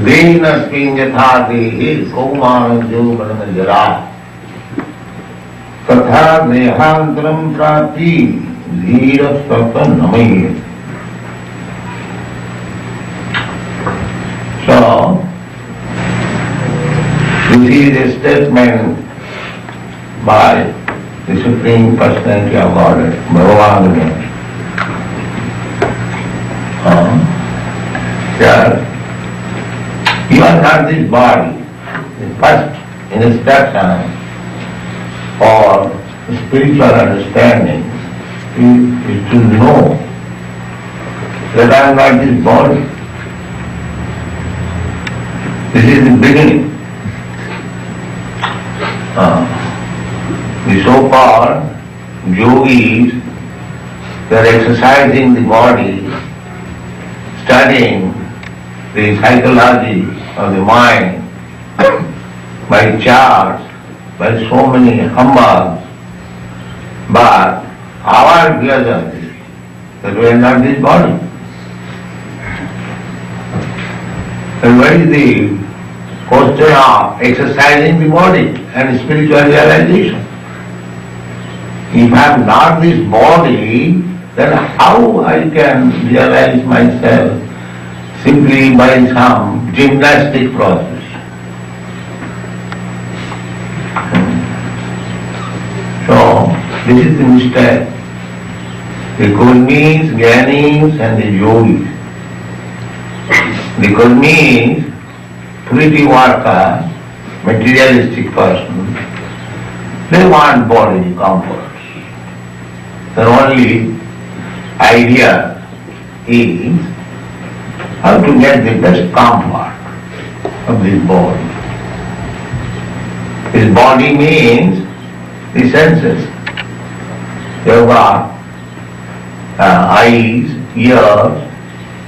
देहिनस्मिन् यथा देहे कौमारं जरा तथा देहांतरं प्राप्ति धीर स्वतः नमयेत्. So, this is a statement by the Supreme Personality of Godhead, Bhagavan. Yes. You are not this body. The first instruction for spiritual understanding is to know that I am not this body. This is the beginning. The so-called yogis, they are exercising the body, studying the psychology of the mind by charts, by so many humbugs, but our pleasure is that we are not this body. And what is the question of exercising the body and spiritual realization? If I am not this body, then how I can realize myself simply by some gymnastic process? So, this is the mistake. The Gurmis, Gyanis and the Yogis. The Gurmis, pretty worker, materialistic person, they want bodily comforts. Their only idea is how to get the best comfort of this body. This body means the senses. You have got eyes, ears,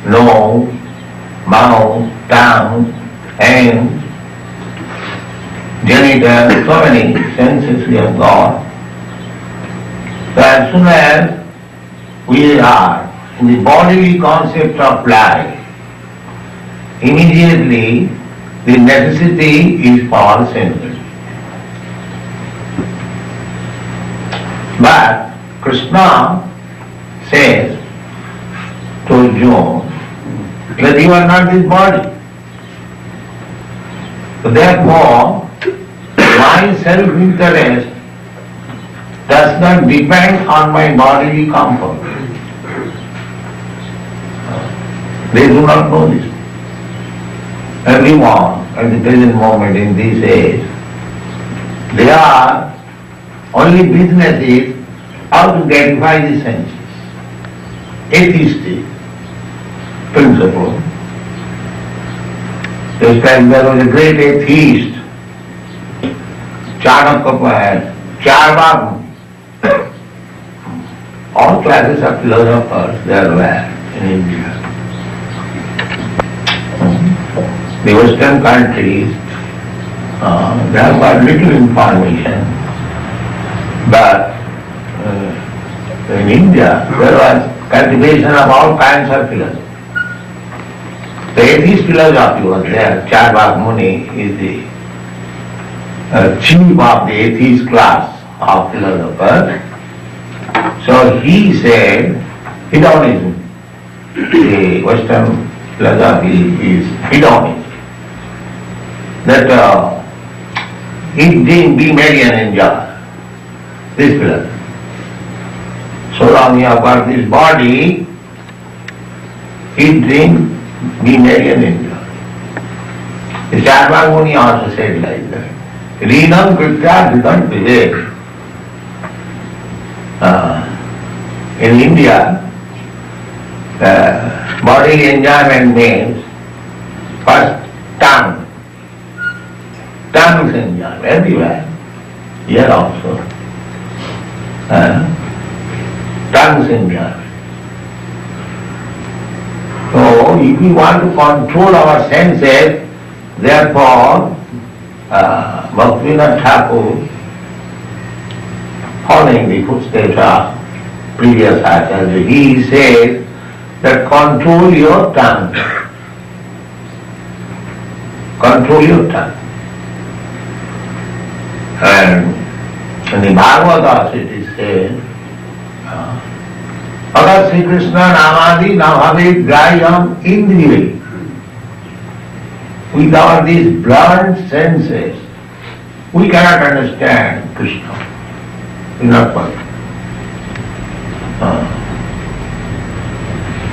nose, mouth, tongue, hands, genitals, so many senses we have got. So as soon as we are in the bodily concept of life, immediately the necessity is for senses. But Krishna says to Arjuna that you are not this body. So therefore, my self-interest does not depend on my bodily comfort. They do not know this. Everyone at the present moment in this age, their only business is how to gratify the senses. Atheistic principle. This time there was a great atheist, Chanakya, Charvak. All classes of philosophers there were in India. The Western countries, they have got little information, but in India there was cultivation of all kinds of philosophy. The atheist philosophy was there. Charvak Muni is the chief of the atheist class of philosophers. So he said, hedonism, the Western philosophy is hedonism. That eat, drink, be merry and enjoy. This philosophy. So long you have got this body, eat, drink, be merry and enjoy. The Charvak Muni also said like that. Rinam kritya dhritam vivek. In India, bodily enjoyment means first tongue. Tongue is enjoyment everywhere, here also. tongues in here. So if we want to control our senses, therefore Bhaktivinoda Thakur, following the footsteps of previous acharyas, he says that control your tongue. Control your tongue. And in the Bhagavatas it is said, Agar Sri Krishna Namadi Navave Grayam Indriya. Without these blunt senses, we cannot understand Krishna. We are not possible.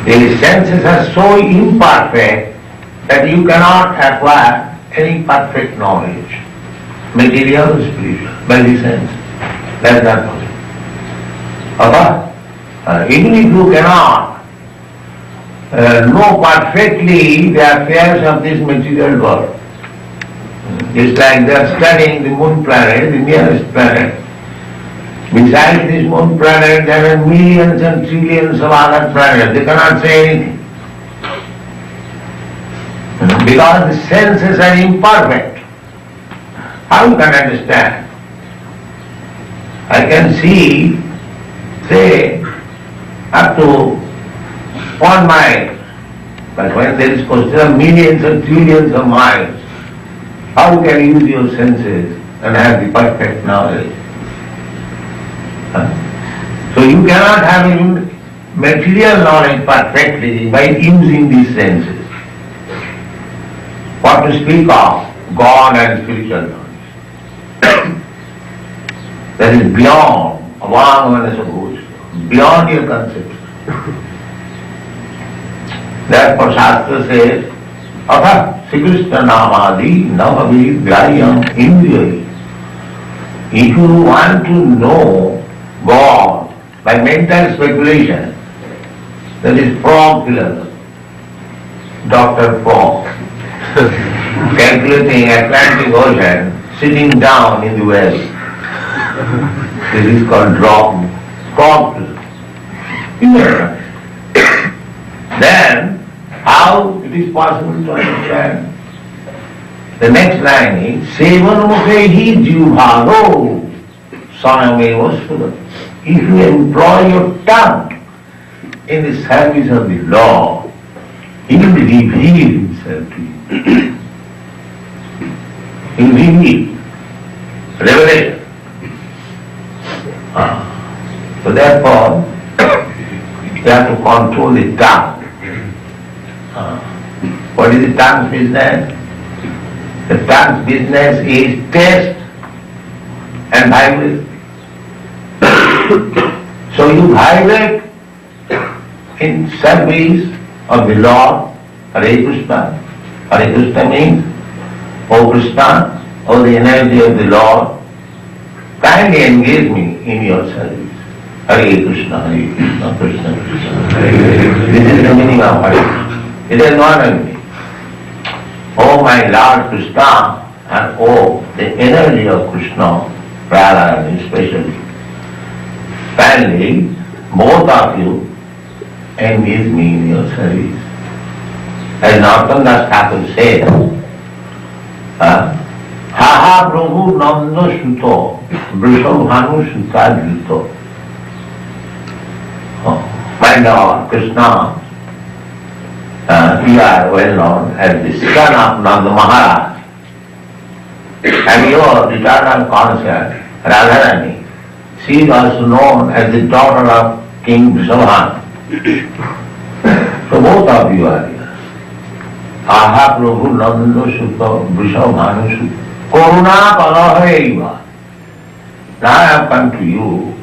These senses are so imperfect that you cannot acquire any perfect knowledge, material or spiritual, by the sense. That is not possible. Even if you cannot know perfectly the affairs of this material world, it's like they are studying the moon planet, the nearest planet. Besides this moon planet, there are millions and trillions of other planets. They cannot say anything. Because the senses are imperfect. How you can understand? I can see, say, up to 1 mile. But when there is question of millions and trillions of miles, how can you use your senses and have the perfect knowledge? So you cannot have material knowledge perfectly by using these senses. What to speak of God and spiritual knowledge? That is beyond, beyond your conception. Therefore Shastra says, Atha Sri Krishna Namadi Navavi Grayam Indriya. If you want to know God by mental speculation, that is Frog philosophy, Dr. Frog, calculating Atlantic Ocean, sitting down in the well. This is called Frog philosophy. Then, how it is possible to understand? The next line is, Sevan mukhehi jivbharo sanameva sudha. If you employ your tongue in the service of the Lord, He will reveal Himself to you. He will reveal. Revelation. So therefore, you have to control the tongue. What is the tongue's business? The tongue's business is taste and vibrate. So you vibrate in service of the Lord, Hare Krishna. Hare Krishna means, O Krishna, O the energy of the Lord, kindly engage me in your service. Hare Krishna, Hare Krishna, Krishna Krishna, Hare Hare. This is the meaning of Hare Krishna. It is not a meaning. O my Lord Krishna, and O the energy of Krishna, Radharani especially. Finally, both of you engage me in your service. As Narottam Das Thakur said, Ha ha Prabhu Nanda Suto, Vrishabhanu Suta Juto. My Lord Krishna, you are well known as the son of Nanda Maharaj, and your eternal consort, Radharani, she is also known as the daughter of King Vrishabhanu. So both of you are here. Aha Prabhu Nanda Sutta Vrishabhanu Sutta Karuna Palahaiva. Now I have come to you.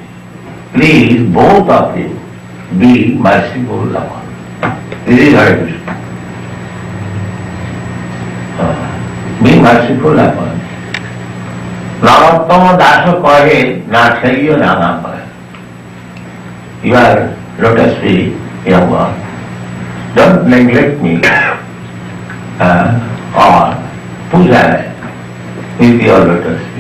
Please, both of you, be merciful upon me. This is Hare Krishna. Be merciful upon me. Narottama Dasa kahe, na chaiyo na pahe. You are lotus feet, young one. Don't neglect me or puja with your lotus feet.